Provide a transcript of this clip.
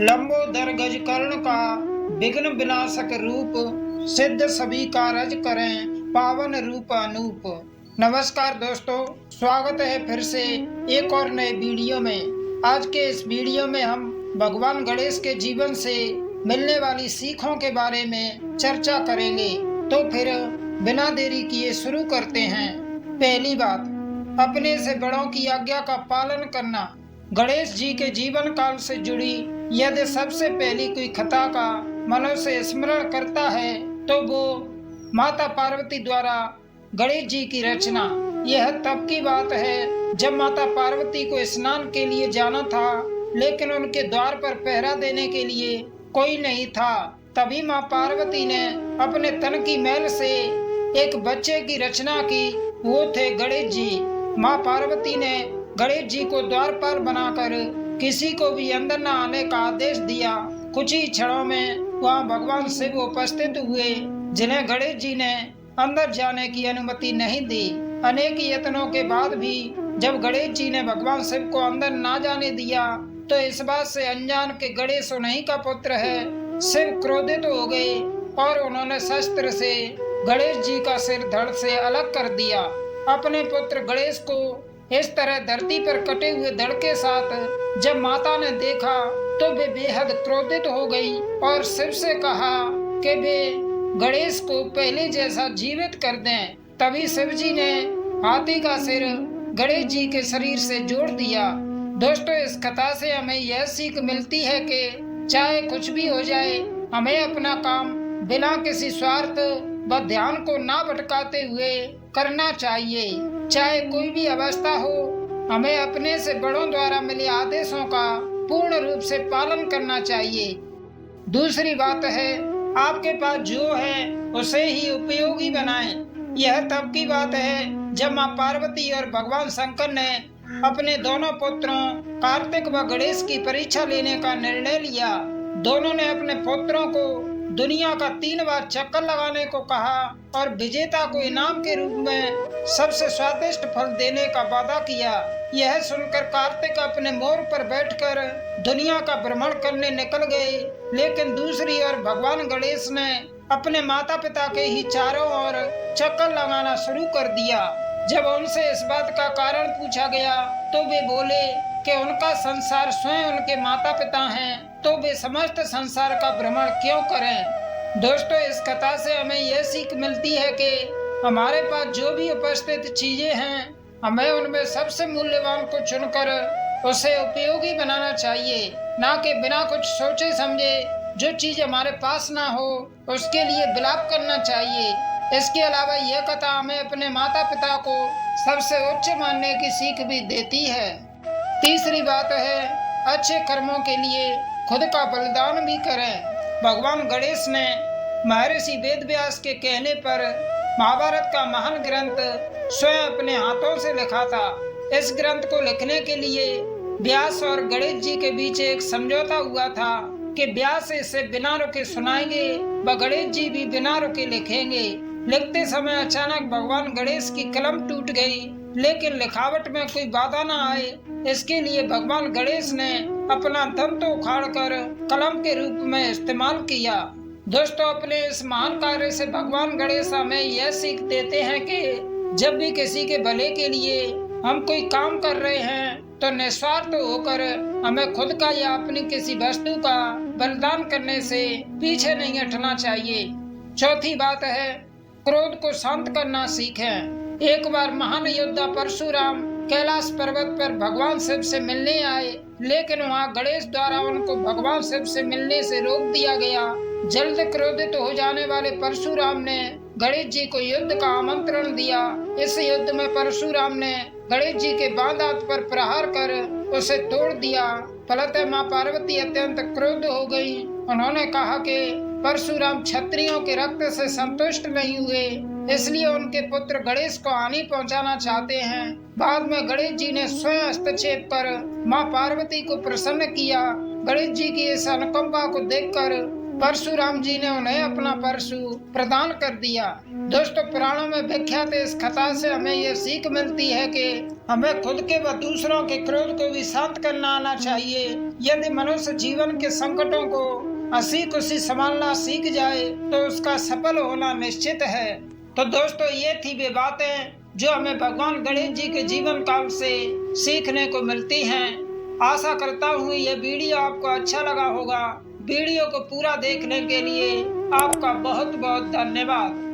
लंबोदर गज कर्ण का विघ्न विनाशक रूप, सिद्ध सभी कारज करें पावन रूप अनूप। नमस्कार दोस्तों, स्वागत है फिर से एक और नए वीडियो में। आज के इस वीडियो में हम भगवान गणेश के जीवन से मिलने वाली सीखों के बारे में चर्चा करेंगे। तो फिर बिना देरी किए शुरू करते हैं। पहली बात, अपने से बड़ों की आज्ञा का पालन करना। गणेश जी के जीवन काल से जुड़ी यदि सबसे पहली कोई कथा का मनुष्य स्मरण करता है तो वो माता पार्वती द्वारा गणेश जी की रचना। यह तब की बात है जब माता पार्वती को स्नान के लिए जाना था, लेकिन उनके द्वार पर पहरा देने के लिए कोई नहीं था। तभी माँ पार्वती ने अपने तन की मैल से एक बच्चे की रचना की, वो थे गणेश जी। माँ पार्वती ने गणेश जी को द्वारपाल बनाकर किसी को भी अंदर न आने का आदेश दिया। कुछ ही क्षणों में वहाँ भगवान शिव उपस्थित हुए, जिन्हें गणेश जी ने अंदर जाने की अनुमति नहीं दी। अनेक यत्नों के बाद भी जब गणेश जी ने भगवान शिव को अंदर ना जाने दिया तो इस बात से अनजान के गणेश उन्हीं का पुत्र है। शिव क्रोधित हो गए और उन्होंने शस्त्र से गणेश जी का सिर धड़ से अलग कर दिया। अपने पुत्र गणेश को इस तरह धरती पर कटे हुए धड़ के साथ जब माता ने देखा तो वे बेहद क्रोधित हो गई और शिव से कहा कि वे गणेश को पहले जैसा जीवित कर दें। तभी शिव जी ने हाथी का सिर गणेश जी के शरीर से जोड़ दिया। दोस्तों, इस कथा से हमें यह सीख मिलती है कि चाहे कुछ भी हो जाए, हमें अपना काम बिना किसी स्वार्थ व ध्यान को ना भटकाते हुए करना चाहिए। चाहे कोई भी अवस्था हो, हमें अपने से बड़ों द्वारा मिले आदेशों का पूर्ण रूप से पालन करना चाहिए। दूसरी बात है, आपके पास जो है उसे ही उपयोगी बनाएं। यह तब की बात है जब माँ पार्वती और भगवान शंकर ने अपने दोनों पुत्रों कार्तिक व गणेश की परीक्षा लेने का निर्णय लिया। दोनों ने अपने पुत्रों को दुनिया का 3 बार चक्कर लगाने को कहा और विजेता को इनाम के रूप में सबसे स्वादिष्ट फल देने का वादा किया। यह सुनकर कार्तिक अपने मोर पर बैठकर दुनिया का भ्रमण करने निकल गए, लेकिन दूसरी ओर भगवान गणेश ने अपने माता पिता के ही चारों ओर चक्कर लगाना शुरू कर दिया। जब उनसे इस बात का कारण पूछा गया तो वे बोले कि उनका संसार स्वयं उनके माता पिता हैं, तो वे समस्त संसार का भ्रमण क्यों करें। दोस्तों, इस कथा से हमें यह सीख मिलती है कि हमारे पास जो भी उपस्थित चीजें हैं, हमें उनमें सबसे मूल्यवान को चुनकर उसे उपयोगी बनाना चाहिए, ना कि बिना कुछ सोचे समझे जो चीज हमारे पास ना हो उसके लिए विलाप करना चाहिए। इसके अलावा यह कथा हमें अपने माता पिता को सबसे उच्च मानने की सीख भी देती है। तीसरी बात है, अच्छे कर्मों के लिए खुद का बलिदान भी करें। भगवान गणेश ने महर्षि वेदव्यास के कहने पर महाभारत का महान ग्रंथ स्वयं अपने हाथों से लिखा था। इस ग्रंथ को लिखने के लिए व्यास और गणेश जी के बीच एक समझौता हुआ था कि व्यास इसे बिना रुके सुनाएंगे व गणेश जी भी बिना रुके लिखेंगे। लिखते समय अचानक भगवान गणेश की कलम टूट गई, लेकिन लिखावट में कोई बाधा न आए, इसके लिए भगवान गणेश ने अपना दंत उखाड़कर कलम के रूप में इस्तेमाल किया। दोस्तों, अपने इस महान कार्य से भगवान गणेश हमें यह सीख देते हैं कि जब भी किसी के भले के लिए हम कोई काम कर रहे हैं तो निस्वार्थ होकर हमें खुद का या अपनी किसी वस्तु का बलिदान करने से पीछे नहीं हटना चाहिए। चौथी बात है, क्रोध को शांत करना सीखें। एक बार महान योद्धा परशुराम कैलाश पर्वत पर भगवान शिव से मिलने आए, लेकिन वहाँ गणेश द्वारा उनको भगवान शिव से मिलने से रोक दिया गया। जल्द क्रोधित हो जाने वाले परशुराम ने गणेश जी को युद्ध का आमंत्रण दिया। इस युद्ध में परशुराम ने गणेश जी के बाएं दांत पर प्रहार कर उसे तोड़ दिया। फलतः माँ पार्वती अत्यंत क्रोध हो गई। उन्होंने कहा कि परशुराम क्षत्रियों के रक्त से संतुष्ट नहीं हुए, इसलिए उनके पुत्र गणेश को हानि पहुंचाना चाहते हैं। बाद में गणेश जी ने स्वयं हस्तक्षेप कर माँ पार्वती को प्रसन्न किया। गणेश जी की इस अनुकंपा को देखकर परशुराम जी ने उन्हें अपना परशु प्रदान कर दिया। दोस्तों, पुराणों में विख्यात इस कथा से हमें ये सीख मिलती है कि हमें खुद के व दूसरों के क्रोध को भी शांत करना आना चाहिए। यदि मनुष्य जीवन के संकटों को हंसी खुशी संभालना सीख जाए तो उसका सफल होना निश्चित है। तो दोस्तों, ये थी वे बातें जो हमें भगवान गणेश जी के जीवन काल से सीखने को मिलती हैं। आशा करता हूँ ये वीडियो आपको अच्छा लगा होगा। वीडियो को पूरा देखने के लिए आपका बहुत बहुत धन्यवाद।